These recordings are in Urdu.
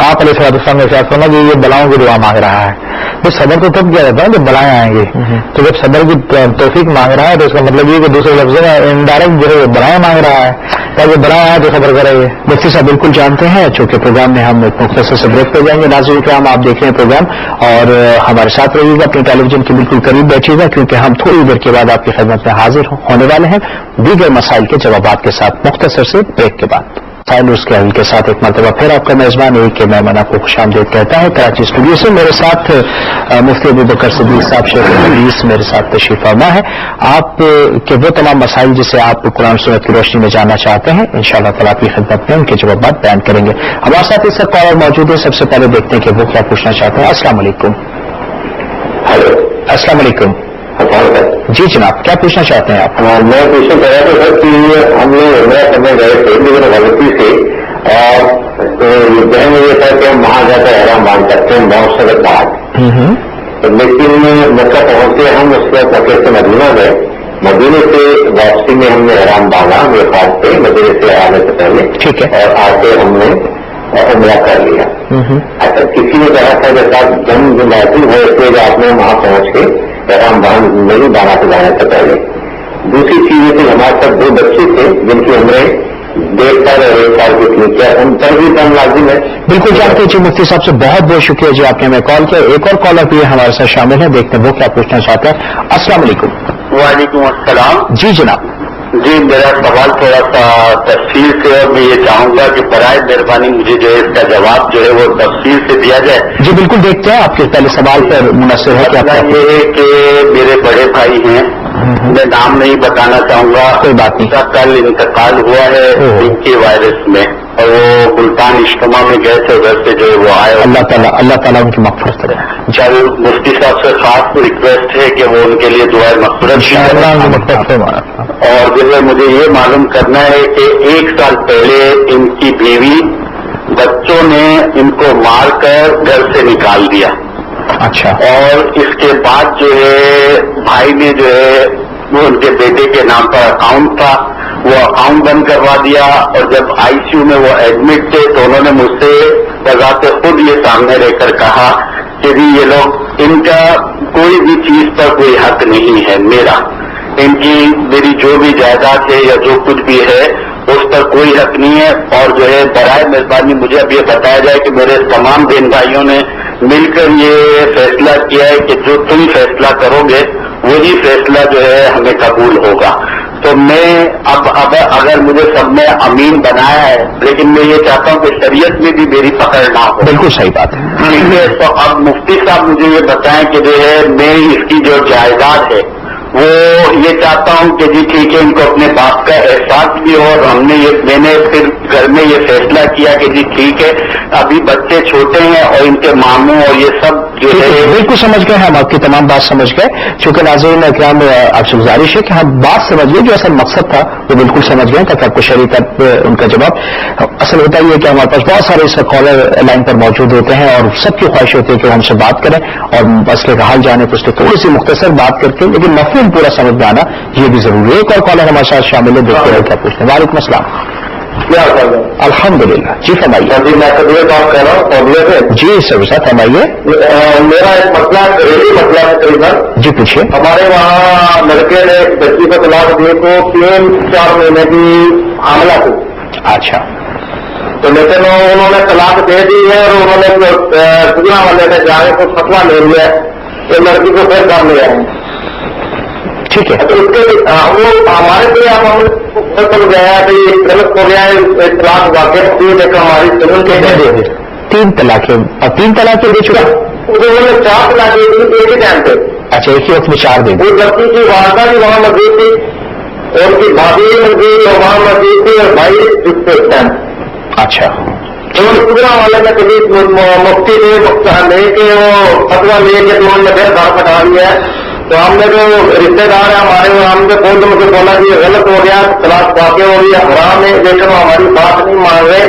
آپ علیہ السلام نے ارشاد فرمایا کہ یہ بلاؤں کی دعا مانگ رہا ہے. تو صبر تو تب کیا جاتا ہے جب بلائیں آئیں گی. تو جب صبر کی توفیق مانگ رہا ہے تو اس کا مطلب یہ کہ دوسرے لفظوں میں انڈائریکٹ جو ہے بلائیں مانگ رہا ہے. تاکہ بلائیں آئے تو صبر کرے گے. مفتی صاحب بالکل جانتے ہیں چونکہ پروگرام میں ہم ایک مختصر سے بریک پہ جائیں گے. ناظرین کرام آپ دیکھ رہے ہیں پروگرام اور ہمارے ساتھ رہیے گا, اپنے ٹیلی ویژن کے بالکل قریب بیٹھیے گا کیونکہ ہم تھوڑی دیر کے بعد آپ کی خدمت میں حاضر ہونے والے ہیں دیگر مسائل کے جوابات کے ساتھ مختصر سے بریک کے بعد. اس کے حل کے ساتھ ایک مرتبہ پھر آپ کا میزبان ایک کہ میں آپ کو خوش آمدید کہتا ہے کراچی اسٹوڈیو سے. میرے ساتھ مفتی ابوبکر صدیق صاحب شیخ حدیث میرے ساتھ تشریف فرما ہے. آپ کے وہ تمام مسائل جسے آپ قرآن سنت کی روشنی میں جاننا چاہتے ہیں انشاءاللہ تعالیٰ آپ کی خدمت میں ان کے جوابات بیان کریں گے. ہمارے ساتھ اس وقت کالر موجود ہے. سب سے پہلے دیکھتے ہیں کہ وہ کیا پوچھنا چاہتے ہیں. السلام علیکم. السلام علیکم. جی جناب کیا پوچھنا چاہتے ہیں آپ؟ میں پوچھنا چاہ رہا تھا سر کہ ہم لوگ عمرہ کرنے گئے تھے لیکن غلطی سے اور ذہن میں یہ تھا کہ ہم وہاں جا کر احرام باندھ سکتے ہیں بہت سارے بعد, لیکن مکہ پہنچے ہم اس کے مکے سے مدینہ گئے. مدینے سے واپسی میں ہم نے احرام باندھا وفاق پہ مدینے سے آنے سے پہلے. ٹھیک ہے. اور آ کے ہم نے عمرہ کر لیا. اچھا کسی نے کہا تھا کہ صاحب جنگ محفوظ ہے اس لیے آپ نے وہاں پہنچ کے احرام باندھ نہیں باندھا سے جانے سے پہلے. دوسری چیز یہ تھی ہمارے ساتھ 2 بچے تھے جن کی عمریں 1.5 سال اور 1 سال کی تھی. کیا ان پر بھی دم لازم ہے؟ بالکل جانتے جی. مفتی صاحب سے بہت بہت شکریہ جی آپ نے ہمیں کال کیا. ایک اور کالر بھی ہمارے ساتھ شامل ہے, دیکھتے ہیں وہ کیا پوچھنا چاہتے ہیں. السلام علیکم. وعلیکم السلام. جی جناب. جی میرا سوال تھوڑا سا تفصیل سے اور میں یہ چاہوں گا کہ برائے مہربانی مجھے جو ہے اس کا جواب جو ہے وہ تفصیل سے دیا جائے. جی بالکل دیکھتے ہیں آپ کے پہلے سوال پر منحصر ہے. مسئلہ یہ ہے کہ میرے بڑے بھائی ہیں, میں نام نہیں بتانا چاہوں گا. کوئی بات نہیں. کا کل انتقال ہوا ہے ڈینگی وائرس میں اور وہ ملتان اجتماع میں گئے تھے ادھر سے جو وہ آئے. اللہ تعالیٰ ان کی مغفرت کرے. چل مفتی صاحب سے خاص ریکویسٹ ہے کہ وہ ان کے لیے دعائیں مغفرت اور جو ہے مجھے یہ معلوم کرنا ہے کہ 1 سال پہلے ان کی بیوی بچوں نے ان کو مار کر گھر سے نکال دیا. اچھا. اور اس کے بعد جو ہے بھائی نے جو ہے وہ ان کے بیٹے کے نام پر اکاؤنٹ تھا وہ اکاؤنٹ بند کروا دیا. اور جب ICU میں وہ ایڈمٹ تھے تو انہوں نے مجھ سے بذات خود یہ سامنے رہ کر کہا کہ جی یہ لوگ ان کا کوئی بھی چیز پر کوئی حق نہیں ہے میرا, ان کی میری جو بھی جائیداد ہے یا جو کچھ بھی ہے اس پر کوئی حق نہیں ہے. اور جو ہے برائے مہربانی مجھے اب یہ بتایا جائے کہ میرے تمام بہن بھائیوں نے مل کر یہ فیصلہ کیا ہے کہ جو تم فیصلہ کرو گے وہی فیصلہ جو ہے ہمیں قبول ہوگا. تو میں اب اگر مجھے سب نے امین بنایا ہے لیکن میں یہ چاہتا ہوں کہ شریعت میں بھی میری پکڑ نہ ہو. بالکل صحیح بات ہے. ٹھیک ہے. تو اب مفتی صاحب مجھے یہ بتائیں کہ جو ہے میں اس کی جو جائیداد ہے وہ یہ چاہتا ہوں کہ جی ٹھیک ہے ان کو اپنے باپ کا احساس بھی ہو. اور میں نے پھر گھر میں یہ فیصلہ کیا کہ جی ٹھیک ہے ابھی بچے چھوٹے ہیں اور ان کے ماموں اور یہ سب جو ہے بالکل سمجھ گئے. ہم آپ کی تمام بات سمجھ گئے. چونکہ ناظرین اکرام آپ سے گزارش ہے کہ ہم بات سمجھ گئے جو اصل مقصد تھا وہ بالکل سمجھ گئے تاکہ آپ کو شریعت ان کا جواب. اصل ہوتا ہی ہے کہ ہمارے پاس بہت سارے اس وقت کالر لائن پر موجود ہوتے ہیں اور سب کی خواہش ہوتی ہے کہ وہ ہم سے بات کریں اور مسئلے کا حل جانے. تو اس لیے تھوڑی سی مختصر بات کر کے لیکن مفہوم پورا سمجھ میں آنا یہ بھی ضروری ہے. ایک اور کالر ہمارے ساتھ شامل ہے, دیکھتے ہیں کیا پوچھتے ہیں. وعلیکم السلام. الحمدللہ. جی فرمائیے. میں قبیلے بات کر رہا ہوں قبیلے سے. جی سر صاحب فرمائیے. میرا ایک مسئلہ گھریلو مسئلہ ہے تقریباً. جی پوچھیے. ہمارے وہاں لڑکے نے بچی کو طلاق دیے تو 3-4 مہینے کی حاملہ تھی. اچھا. تو لیکن انہوں نے طلاق دے دی ہے اور انہوں نے سجنا والے نے جا کے کچھ فتوا لے لیا تو لڑکی کو پھر کر لیا ہے. ٹھیک ہے. اس کے وہ ہمارے لیے آپ ہم گیا کہ یہ غلط ہو گیا ہے طلاق واقع لیکن ہماری سنن کے دے 3 طلاقیں اور 3 طلاقیں دے چکا. انہوں نے 4 طلاقیں دی ایک ہی ٹائم پہ. اچھا ایک ہی وقت میں 4 دے. وہ لڑکی کی والدہ بھی وہاں موجود تھی اور ان کی بھابھی موجود اور وہاں موجود تھی اور بھائی اس پہ ٹائم. اچھا. سجنا والے نے کبھی مفتی نے لے کے وہ فتوا لے کے انہوں نے پھر گھر پٹا لیا ہے. تو ہم نے جو رشتے دار ہیں ہمارے ہم نے فون مجھے بولا کہ یہ غلط ہو گیا طلاق واقع ہو گئی حرام ہے لیکن وہ ہماری بات نہیں مان رہے.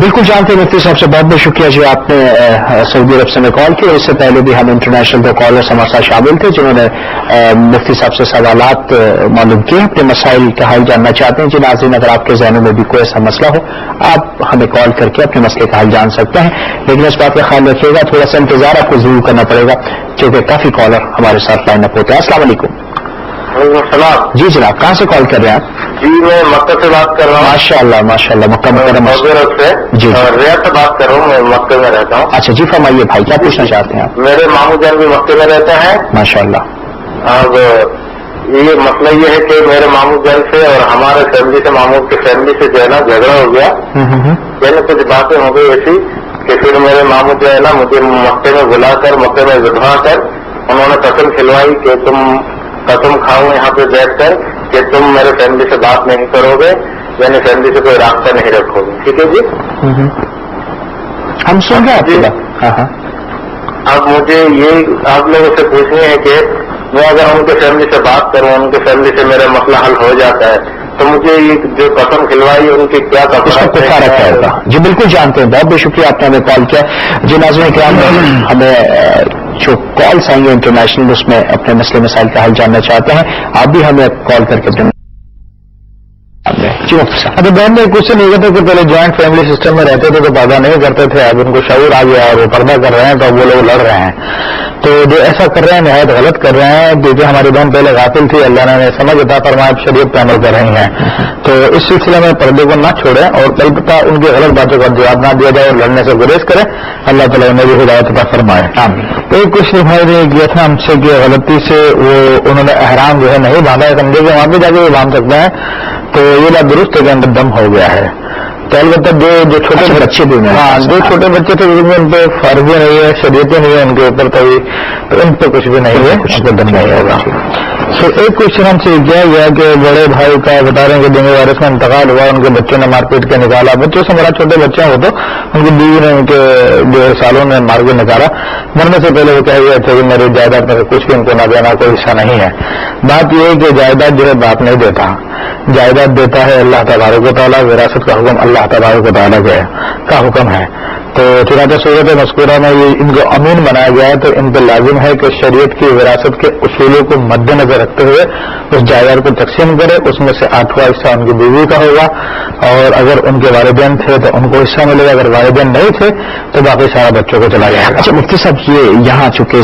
بالکل جانتے ہیں مفتی صاحب سے بہت بہت شکریہ جی آپ نے سعودی عرب سے میں کال کی اور اس سے پہلے بھی ہم انٹرنیشنل دو کالرس ہمارے ساتھ شامل تھے جنہوں نے مفتی صاحب سے سوالات معلوم کیے اپنے مسائل کا حل جاننا چاہتے ہیں جی ناظرین اگر آپ کے ذہنوں میں بھی کوئی ایسا مسئلہ ہو آپ ہمیں کال کر کے اپنے مسئلے کا حل جان سکتے ہیں لیکن اس بات کا خیال رکھیے گا تھوڑا سا انتظار آپ کو ضرور کرنا پڑے گا کیونکہ کافی کالر ہمارے ساتھ لائن اپ ہوتے ہیں. السلام علیکم. السلام. جی جناب کہاں سے کال کر رہے ہیں آپ؟ جی میں مکہ سے بات کر رہا ہوں. ماشاء اللہ مکہ مکرمہ سے. جی ریاض سے بات کر رہا ہوں. میں مکہ میں رہتا ہوں. اچھا جی فرمائیے بھائی کیا پوچھنا چاہتے ہیں آپ؟ میرے ماموں جان بھی مکے میں رہتا ہے. ماشاء اللہ. اب یہ مسئلہ یہ ہے کہ میرے ماموں جان سے اور ہمارے فیملی سے ماموں کی فیملی سے جو ہے نا جھگڑا ہو گیا. یعنی کچھ باتیں ہو گئی ایسی کہ پھر میرے ماموں جو ہے نا مجھے مکے میں بلا کر مکے میں بٹھا کر انہوں نے قسم کھلوائی کہ تم قسم کھاؤ یہاں پہ بیٹھ کر کہ تم میرے فیملی سے بات نہیں کرو گے یعنی فیملی سے کوئی رابطہ نہیں رکھو گے. ٹھیک ہے جی ہم سن رہے ہیں آپ کی بات. ہاں. اب مجھے یہ آپ لوگوں سے پوچھنی ہے کہ میں اگر ان کے فیملی سے بات کروں ان کے فیملی سے میرا مسئلہ حل ہو جاتا ہے تو مجھے یہ جو قسم کھلوائی ان کی کیا اس کا کفارہ کیا ہوگا؟ جی بالکل جانتے ہیں. بہت بہت شکریہ آپ نے ہمیں کال کیا. جی ناظرین کرام ہمیں جو کالس آئیں گے انٹرنیشنل اس میں اپنے مسئلے مسائل کا حل جاننا چاہتے ہیں آپ بھی ہمیں کال کر کے اپنے ابھی بہن میں کچھ نہیں کہتے کہ پہلے جوائنٹ فیملی سسٹم میں رہتے تھے تو پردہ نہیں کرتے تھے اب ان کو شعور آ گیا اور وہ پردہ کر رہے ہیں تو اب وہ لوگ لڑ رہے ہیں. تو جو ایسا کر رہے ہیں نہایت غلط کر رہے ہیں کیونکہ ہماری بہن پہلے غافل تھی اللہ نے سمجھ عطا فرمایا شریعت پہ عمل کر رہی ہیں. تو اس سلسلے میں پردے کو نہ چھوڑیں اور البتہ ان کی غلط باتوں کا جواب نہ دیا جائے اور لڑنے سے گریز کریں. اللہ تعالیٰ انہیں بھی ہدایت عطا فرمائے. ایک کچھ بھائی نے کیا تھا ہم سے کہ غلطی سے وہ انہوں نے احرام جو ہے نہیں باندھا ہے سمجھے کہ وہاں پہ جا کے وہ باندھ سکتے ہیں تو یہ بات درست ہے کہ اندر دم ہو گیا ہے. تو البتہ جو چھوٹے بچے بھی ہاں جو چھوٹے بچے تھے ان پہ فرض نہیں ہے شریعتیں نہیں ہے ان کے اوپر تو ان پہ کچھ بھی نہیں ہے کچھ تو دم نہیں ہوگا. تو ایک کوشچن ہم سے کیا گیا کہ بڑے بھائی کا بتا رہے ہیں کہ ڈینگو وائرس میں انتقال ہوا ان کے بچوں نے مار پیٹ کے نکالا. بچوں سے بڑا چھوٹے بچے ہیں وہ تو ان کی بیوی نے ان کے جو سالوں نے مار کے نکالا. مرنے سے پہلے وہ کہہ گئے تھے کہ میری جائیداد میں کچھ بھی ان کو نہ دینا کوئی حصہ نہیں ہے. بات یہ ہے کہ جائیداد جو ہے باپ نہیں دیتا جائیداد دیتا ہے اللہ تبارک و تعالیٰ. وراثت کا حکم اللہ تبارک و تعالیٰ کا حکم ہے. تو چنانچہ صورت مذکورہ میں یہ ان کو امین بنایا گیا ہے تو ان پہ لازم ہے کہ شریعت کی وراثت کے اصولوں کو مد نظر رکھتے ہوئے اس جائیداد کو تقسیم کرے. اس میں سے 8واں حصہ ان کی بیوی کا ہوگا اور اگر ان کے والدین تھے تو ان کو حصہ ملے گا. اگر والدین نہیں تھے تو باقی سارا بچوں کو چلا جائے گا. اچھا مفتی صاحب یہ یہاں چونکہ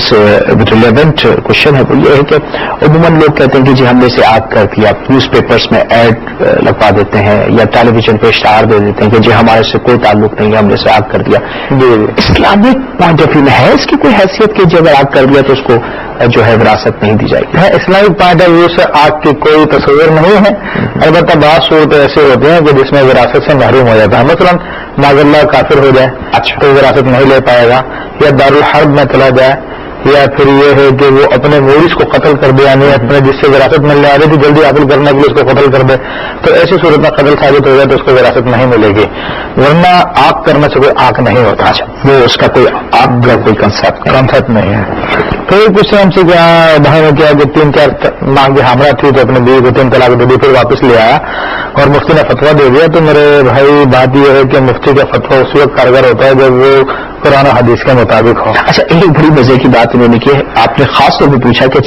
ریلیونٹ کوشچن ہے وہ یہ ہے کہ عموماً لوگ کہتے ہیں کہ جی ہم نے اسے آگ کر دیا نیوز پیپرز میں ایڈ لگوا دیتے ہیں یا ٹیلی ویژن پہ اشتہار دے دیتے ہیں کہ جی ہمارے سے کوئی تعلق نہیں ہے ہم نے اسے آگ کر دیا. اسلامک پوائنٹ آف ویو میں ہے اس کی کوئی حیثیت کہ جب اگر آگ کر دیا تو اس کو جو ہے وراثت نہیں دی جائے گی؟ اسلامک پوائنٹ آف ویو سے آگ کی کوئی تصور نہیں ہے. البتہ بعض صورتیں ایسے ہوتے ہیں کہ جس میں وراثت سے محروم ہو جاتا ہے. مثلا معاذ اللہ کافر ہو جائے تو وراثت نہیں لے پائے گا یا دارالحرب میں چلا جائے یا پھر یہ ہے کہ وہ اپنے مورث کو قتل کر دے یعنی اپنے جس سے وراثت ملنے آ رہی تھی جلدی حاصل کرنے کے لیے اس کو قتل کر دے تو ایسی صورت میں قتل ثابت ہو جائے تو اس کو وراثت نہیں ملے گی. ورنہ آگ کرنے سے کوئی آگ نہیں ہوتا. وہ اس کا کوئی آگ کا کوئی کنسپٹ نہیں ہے. تو کچھ ہم سے کیا بھائی نے کیا کہ 3-4 ماہ کی حاملہ تھی تو اپنے بیوی کو 3 طلاق دے دی پھر واپس لے آیا اور مفتی نے فتویٰ دے دیا. تو میرے بھائی بات یہ ہے کہ مفتی کا فتویٰ اسی وقت کارگر ہوتا ہے جب وہ قرآن و حدیث کے مطابق ہو. اچھا ایک بڑی مزے کی بات انہوں نے کی آپ نے خاص طور پہ پوچھا کہ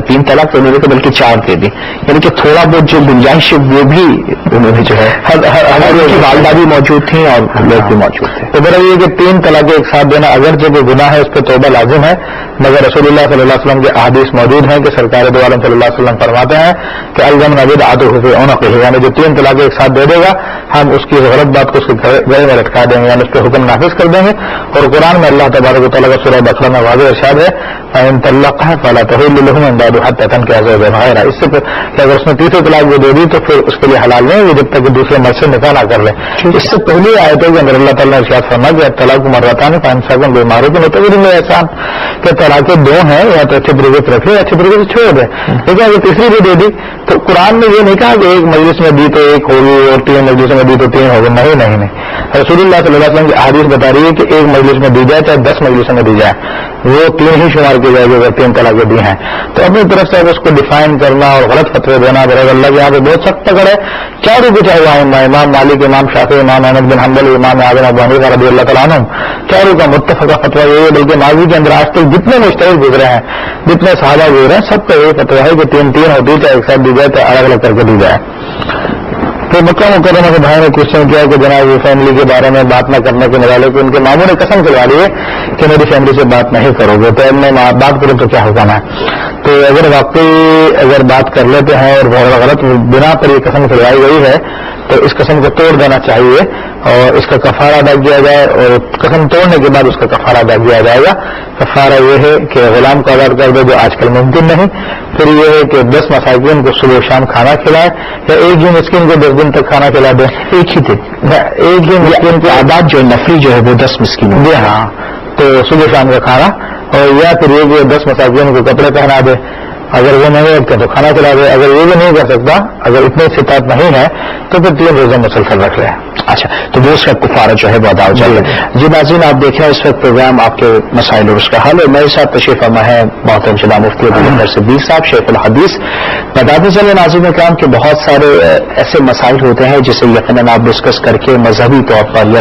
3 طلاق تو انہوں نے بلکہ 4 دے دی یعنی کہ تھوڑا بہت جو گنجائش ہے وہ بھی انہوں نے جو ہے والدہ بھی موجود تھیں اور لوگ بھی موجود تھے. تو میرا یہ کہ 3 طلاق ایک ساتھ دینا اگر جب وہ گناہ ہے اس پہ توبہ لازم ہے مگر رسول اللہ صلی اللہ علیہ وسلم کے احادیث موجود ہیں کہ سرکار دو عالم صلی اللہ علیہ وسلم فرماتے ہیں کہ الزم نبید عادل یعنی جو 3 طلاق ایک ساتھ دے دے گا ہم اس کی غلط بات کو اس کے گلے میں لٹکا دیں گے یعنی اس پہ حکم نافذ کر دیں گے. اور قرآن میں اللہ تبارک و تعالیٰ کا سورہ بقرہ میں واضح ارشاد ہے فإن طلقها فلا تحل له من بعد حتى تنكح زوجا غيره. اس سے کہ اگر اس نے تیسری طلاق وہ دے دی تو پھر اس کے لیے حلال نہیں وہ جب تک کہ دوسرے مرد سے نکاح نہ کر لے. اس سے پہلی آیتوں کے اندر اللہ تعالیٰ نے ارشاد فرمایا کہ طلاق مرتان فإمساك بمعروف متوجہ میں احسان کہ طلاقیں 2 ہیں یا تو اچھے طریقے سے رکھے یا اچھے طریقے سے چھوڑ دیں. لیکن اگر تیسری بھی دے دی تو قرآن نے یہ نہیں کہا کہ ایک مجلس میں دی تو ایک ہوگی اور 3 مجلس میں دی تو 3 ہوگی. نہیں رسول اللہ صلی اللہ علیہ وسلم کی حدیث بتا رہی ہے کہ ایک مجلس میں دی جائے چاہے 10 مجلسوں میں دی جائے وہ 3 ہی شمار کی جائے گی اگر 3 طلاقیں دی ہیں. تو اپنی طرف سے اب اس کو ڈیفائن کرنا اور غلط فتوے دینا برابر اللہ کے یہاں پہ بہت سخت پکڑ ہے. چاروں کو چاہے امام مالک، امام شافعی، امام احمد بن حنبل، امام اعظم ابو حنیفہ رضی اللہ تعالیٰ عنہ، چاروں کا متفقہ فتویٰ یہ ہے. بلکہ ماضی کے اندر آج تک جتنے مجتہد گزرے ہیں، جتنے صحابہ گزرے ہیں، سب کا یہ فتویٰ ہے کہ 3 ہوتی ہے، چاہے ایک ساتھ دی جائے چاہے الگ الگ کر کے دی جائے. تو مکہ مکرمہ کے بھائی نے کوشچن کیا کہ جناب یہ فیملی کے بارے میں بات نہ کرنے کے نوالے کو ان کے ماموں نے قسم کھلوا لی ہے کہ میری فیملی سے بات نہیں کرو گے. تو میں بات کروں تو کیا حکم ہے؟ تو اگر بات کر لیتے ہیں اور غلط بنا پر یہ قسم کھلوائی گئی ہے تو اس قسم کو توڑ دینا چاہیے اور اس کا کفارہ ادا کیا جائے. اور قسم توڑنے کے بعد اس کا کفارہ ادا کیا جائے گا. کفارہ یہ ہے کہ غلام کو آزاد کر دے جو آج کل ممکن نہیں. پھر یہ ہے کہ 10 مساکین کو صبح شام کھانا کھلائے یا ایک ہی مسکین کو 10 دن تک کھانا کھلا دے. ایک ہی مسکین کی آداد جو نفری جو ہے وہ 10 مسکین. جی ہاں. تو صبح شام کا کھانا اور یا پھر یہ کہ 10 مساکین کو کپڑے پہنا دے. اگر وہ نہیں رکھتے تو کھانا کھلا دے. اگر یہ بھی نہیں کر سکتا، اگر اتنی استطاعت نہیں ہے تو پھر 3 روزے مسلسل رکھ لیں. اچھا، تو وہ اس کا کفارہ جو ہے وہ ادا ہو جائے گا. جی ناظرین، آپ دیکھ رہے ہیں اس وقت پروگرام آپ کے مسائل اور اس کا حل. اور میرے ساتھ تشریف فرما ہے محترم جناب مفتی ابوبکر صدیق صاحب شیخ الحدیث. بتاتے چلے ناظرین اکرام کہ بہت سارے ایسے مسائل ہوتے ہیں جسے یقیناً آپ ڈسکس کر کے مذہبی طور پر یا